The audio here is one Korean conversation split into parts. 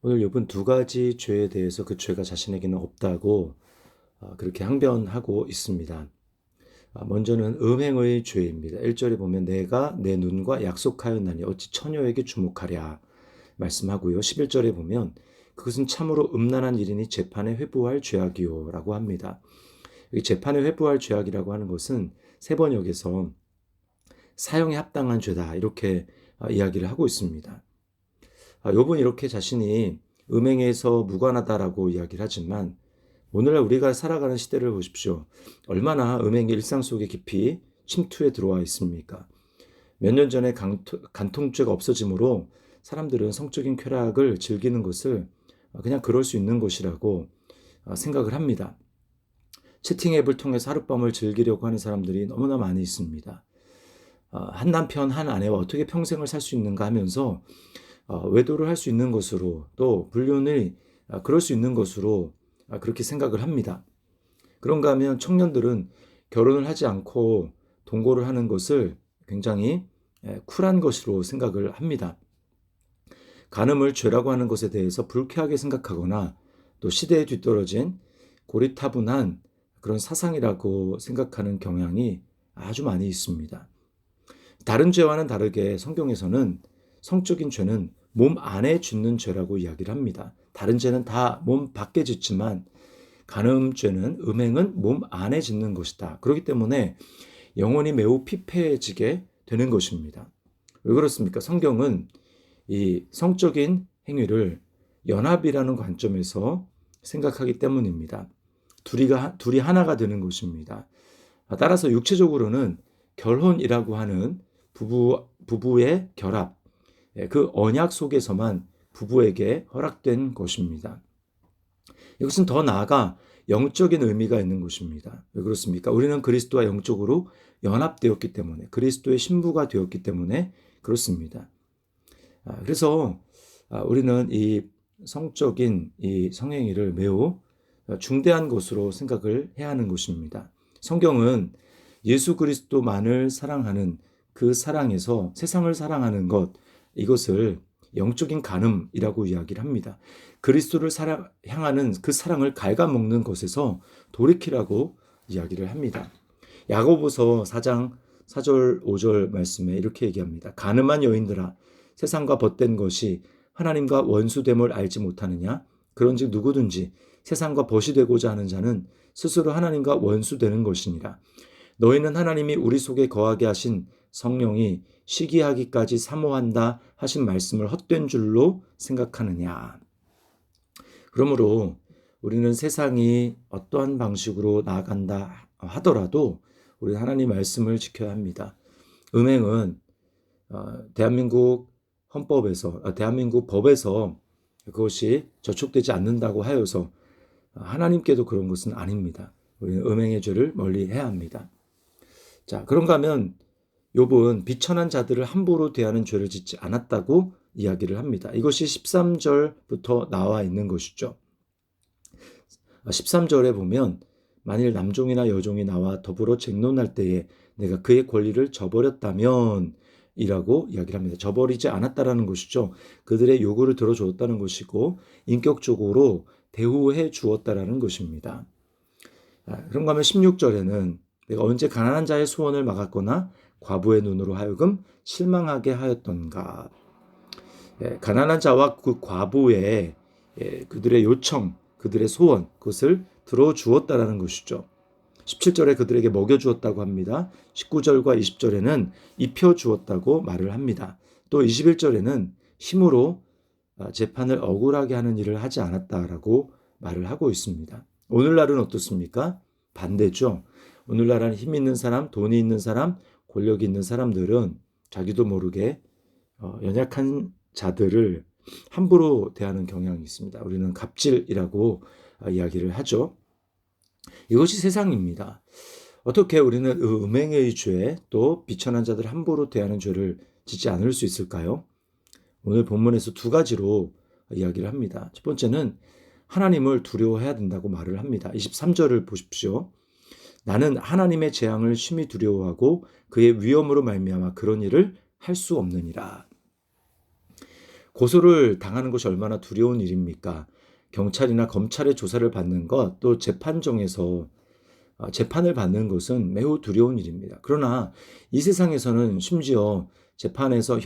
오늘 욥은 두 가지 죄에 대해서 그 죄가 자신에게는 없다고 그렇게 항변하고 있습니다. 먼저는 음행의 죄입니다. 1절에 보면 내가 내 눈과 약속하였나니 어찌 처녀에게 주목하랴 말씀하고요. 11절에 보면 그것은 참으로 음란한 일이니 재판에 회부할 죄악이요 라고 합니다. 여기 재판에 회부할 죄악이라고 하는 것은 세번역에서 사형에 합당한 죄다 이렇게 이야기를 하고 있습니다. 욥은 이렇게 자신이 음행에서 무관하다라고 이야기를 하지만 오늘날 우리가 살아가는 시대를 보십시오. 얼마나 음행이 일상 속에 깊이 침투해 들어와 있습니까? 몇 년 전에 간통죄가 없어지므로 사람들은 성적인 쾌락을 즐기는 것을 그냥 그럴 수 있는 것이라고 생각을 합니다. 채팅 앱을 통해서 하룻밤을 즐기려고 하는 사람들이 너무나 많이 있습니다. 한 남편 한 아내와 어떻게 평생을 살 수 있는가 하면서 외도를 할 수 있는 것으로 또 불륜을 그럴 수 있는 것으로 그렇게 생각을 합니다. 그런가 하면 청년들은 결혼을 하지 않고 동거를 하는 것을 굉장히 쿨한 것으로 생각을 합니다. 간음을 죄라고 하는 것에 대해서 불쾌하게 생각하거나 또 시대에 뒤떨어진 고리타분한 그런 사상이라고 생각하는 경향이 아주 많이 있습니다. 다른 죄와는 다르게 성경에서는 성적인 죄는 몸 안에 짓는 죄라고 이야기를 합니다. 다른 죄는 다 몸 밖에 짓지만 간음죄는 음행은 몸 안에 짓는 것이다. 그렇기 때문에 영혼이 매우 피폐해지게 되는 것입니다. 왜 그렇습니까? 성경은 이 성적인 행위를 연합이라는 관점에서 생각하기 때문입니다. 둘이 하나가 되는 것입니다. 따라서 육체적으로는 결혼이라고 하는 부부의 결합, 그 언약 속에서만 부부에게 허락된 것입니다. 이것은 더 나아가 영적인 의미가 있는 것입니다. 왜 그렇습니까? 우리는 그리스도와 영적으로 연합되었기 때문에, 그리스도의 신부가 되었기 때문에 그렇습니다. 그래서 우리는 이 성적인 이 성행위를 매우 중대한 것으로 생각을 해야 하는 것입니다. 성경은 예수 그리스도만을 사랑하는 그 사랑에서 세상을 사랑하는 것, 이것을 영적인 간음이라고 이야기를 합니다. 그리스도를 향하는 그 사랑을 갉아먹는 것에서 돌이키라고 이야기를 합니다. 야고보서 4장 4절 5절 말씀에 이렇게 얘기합니다. 간음한 여인들아 세상과 벗된 것이 하나님과 원수됨을 알지 못하느냐? 그런즉 누구든지 세상과 벗이 되고자 하는 자는 스스로 하나님과 원수되는 것이니라. 너희는 하나님이 우리 속에 거하게 하신 성령이 시기하기까지 사모한다 하신 말씀을 헛된 줄로 생각하느냐. 그러므로 우리는 세상이 어떠한 방식으로 나아간다 하더라도 우리는 하나님 말씀을 지켜야 합니다. 음행은 대한민국 헌법에서 대한민국 법에서 그것이 저촉되지 않는다고 하여서 하나님께도 그런 것은 아닙니다. 우리는 음행의 죄를 멀리 해야 합니다. 자, 그런가 하면 욥은 비천한 자들을 함부로 대하는 죄를 짓지 않았다고 이야기를 합니다. 이것이 13절부터 나와 있는 것이죠. 13절에 보면 만일 남종이나 여종이 나와 더불어 쟁론할 때에 내가 그의 권리를 저버렸다면 이라고 이야기를 합니다. 저버리지 않았다라는 것이죠. 그들의 요구를 들어주었다는 것이고 인격적으로 대우해 주었다라는 것입니다. 그런가 하면 16절에는 내가 언제 가난한 자의 소원을 막았거나 과부의 눈으로 하여금 실망하게 하였던가. 가난한 자와 그 과부의 그들의 요청, 그들의 소원, 그것을 들어주었다라는 것이죠. 17절에 그들에게 먹여주었다고 합니다. 19절과 20절에는 입혀주었다고 말을 합니다. 또 21절에는 힘으로 재판을 억울하게 하는 일을 하지 않았다라고 말을 하고 있습니다. 오늘날은 어떻습니까? 반대죠. 오늘날은 힘 있는 사람, 돈이 있는 사람, 권력이 있는 사람들은 자기도 모르게 연약한 자들을 함부로 대하는 경향이 있습니다. 우리는 갑질이라고 이야기를 하죠. 이것이 세상입니다. 어떻게 우리는 음행의 죄, 또 비천한 자들 함부로 대하는 죄를 짓지 않을 수 있을까요? 오늘 본문에서 두 가지로 이야기를 합니다. 첫 번째는 하나님을 두려워해야 된다고 말을 합니다. 23절을 보십시오. 나는 하나님의 재앙을 심히 두려워하고 그의 위엄으로 말미암아 그런 일을 할 수 없느니라. 고소를 당하는 것이 얼마나 두려운 일입니까? 경찰이나 검찰의 조사를 받는 것, 또 재판정에서 재판을 받는 것은 매우 두려운 일입니다. 그러나 이 세상에서는 심지어 재판에서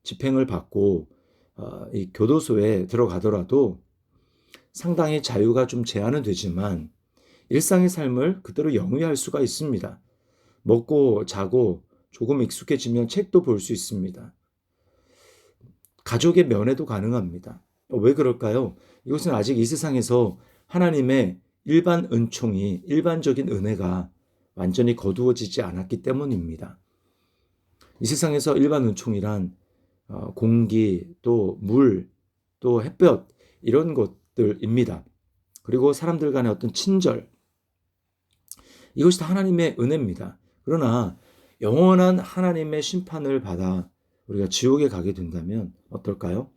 집행을 받고 이 교도소에 들어가더라도 상당히 자유가 좀 제한은 되지만 일상의 삶을 그대로 영위할 수가 있습니다. 먹고 자고 조금 익숙해지면 책도 볼 수 있습니다. 가족의 면회도 가능합니다. 왜 그럴까요? 이것은 아직 이 세상에서 하나님의 일반적인 은혜가 완전히 거두어지지 않았기 때문입니다. 이 세상에서 일반 은총이란 공기, 또 물, 또 햇볕 이런 것들입니다. 그리고 사람들 간의 어떤 친절, 이것이 다 하나님의 은혜입니다. 그러나 영원한 하나님의 심판을 받아 우리가 지옥에 가게 된다면 어떨까요?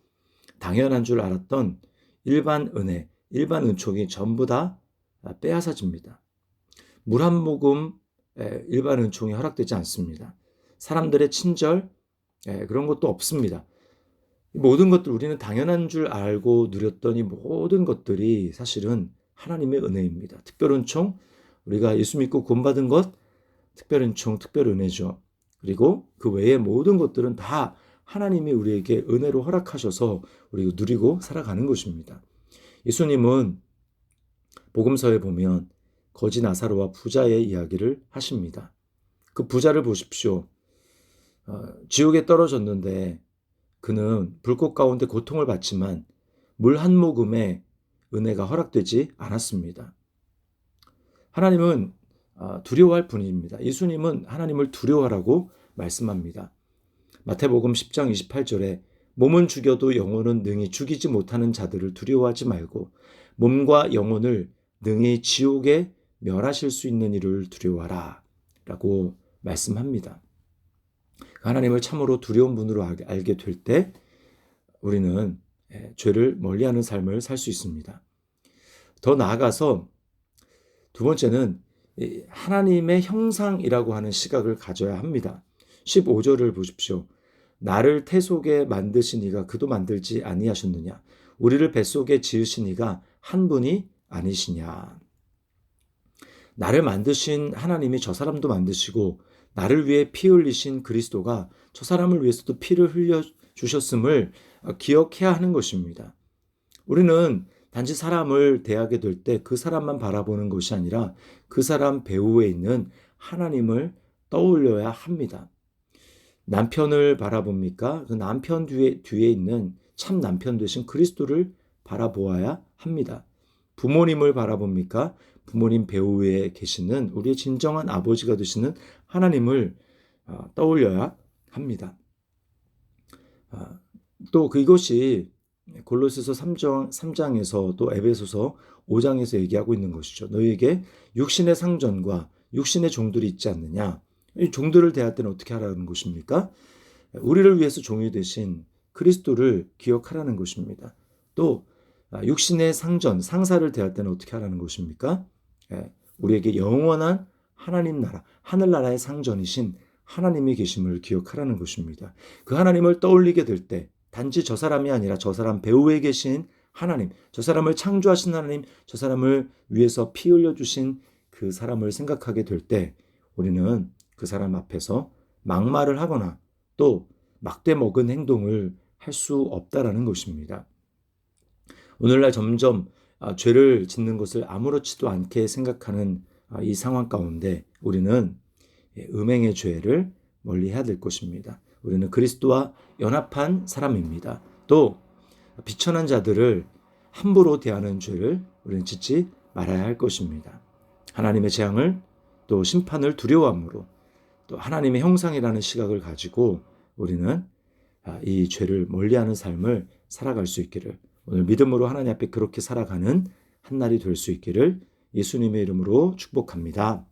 당연한 줄 알았던 일반 은혜, 일반 은총이 전부 다 빼앗아집니다. 물 한 모금 일반 은총이 허락되지 않습니다. 사람들의 친절 그런 것도 없습니다. 모든 것들 우리는 당연한 줄 알고 누렸던 이 모든 것들이 사실은 하나님의 은혜입니다. 특별은총, 우리가 예수 믿고 구원받은 것, 특별은총, 특별은혜죠. 그리고 그 외의 모든 것들은 다 하나님이 우리에게 은혜로 허락하셔서 우리가 누리고 살아가는 것입니다. 예수님은 복음서에 보면 거지 나사로와 부자의 이야기를 하십니다. 그 부자를 보십시오. 지옥에 떨어졌는데 그는 불꽃 가운데 고통을 받지만 물 한 모금에 은혜가 허락되지 않았습니다. 하나님은 두려워할 분입니다. 예수님은 하나님을 두려워하라고 말씀합니다. 마태복음 10장 28절에 몸은 죽여도 영혼은 능히 죽이지 못하는 자들을 두려워하지 말고 몸과 영혼을 능히 지옥에 멸하실 수 있는 이를 두려워하라 라고 말씀합니다. 하나님을 참으로 두려운 분으로 알게 될 때 우리는 죄를 멀리하는 삶을 살 수 있습니다. 더 나아가서 두 번째는 하나님의 형상이라고 하는 시각을 가져야 합니다. 15절을 보십시오. 나를 태 속에 만드신 이가 그도 만들지 아니하셨느냐? 우리를 뱃속에 지으신 이가 한 분이 아니시냐? 나를 만드신 하나님이 저 사람도 만드시고 나를 위해 피 흘리신 그리스도가 저 사람을 위해서도 피를 흘려 주셨음을 기억해야 하는 것입니다. 우리는 단지 사람을 대하게 될 때 그 사람만 바라보는 것이 아니라 그 사람 배후에 있는 하나님을 떠올려야 합니다. 남편을 바라봅니까? 그 남편 뒤에 있는 참 남편 되신 그리스도를 바라보아야 합니다. 부모님을 바라봅니까? 부모님 배후에 계시는 우리의 진정한 아버지가 되시는 하나님을 떠올려야 합니다. 또 그것이 골로새서 3장에서 또 에베소서 5장에서 얘기하고 있는 것이죠. 너희에게 육신의 상전과 육신의 종들이 있지 않느냐. 이 종들을 대할 때는 어떻게 하라는 것입니까? 우리를 위해서 종이 되신 그리스도를 기억하라는 것입니다. 또 육신의 상사를 대할 때는 어떻게 하라는 것입니까? 우리에게 영원한 하나님 나라, 하늘나라의 상전이신 하나님이 계심을 기억하라는 것입니다. 그 하나님을 떠올리게 될 때 단지 저 사람이 아니라 저 사람 배후에 계신 하나님, 저 사람을 창조하신 하나님, 저 사람을 위해서 피 흘려주신 그 사람을 생각하게 될 때 우리는 그 사람 앞에서 막말을 하거나 또 막대 먹은 행동을 할 수 없다라는 것입니다. 오늘날 점점 죄를 짓는 것을 아무렇지도 않게 생각하는 이 상황 가운데 우리는 음행의 죄를 멀리해야 될 것입니다. 우리는 그리스도와 연합한 사람입니다. 또 비천한 자들을 함부로 대하는 죄를 우리는 짓지 말아야 할 것입니다. 하나님의 재앙을 또 심판을 두려워함으로 또 하나님의 형상이라는 시각을 가지고 우리는 이 죄를 멀리하는 삶을 살아갈 수 있기를, 오늘 믿음으로 하나님 앞에 그렇게 살아가는 한 날이 될 수 있기를 예수님의 이름으로 축복합니다.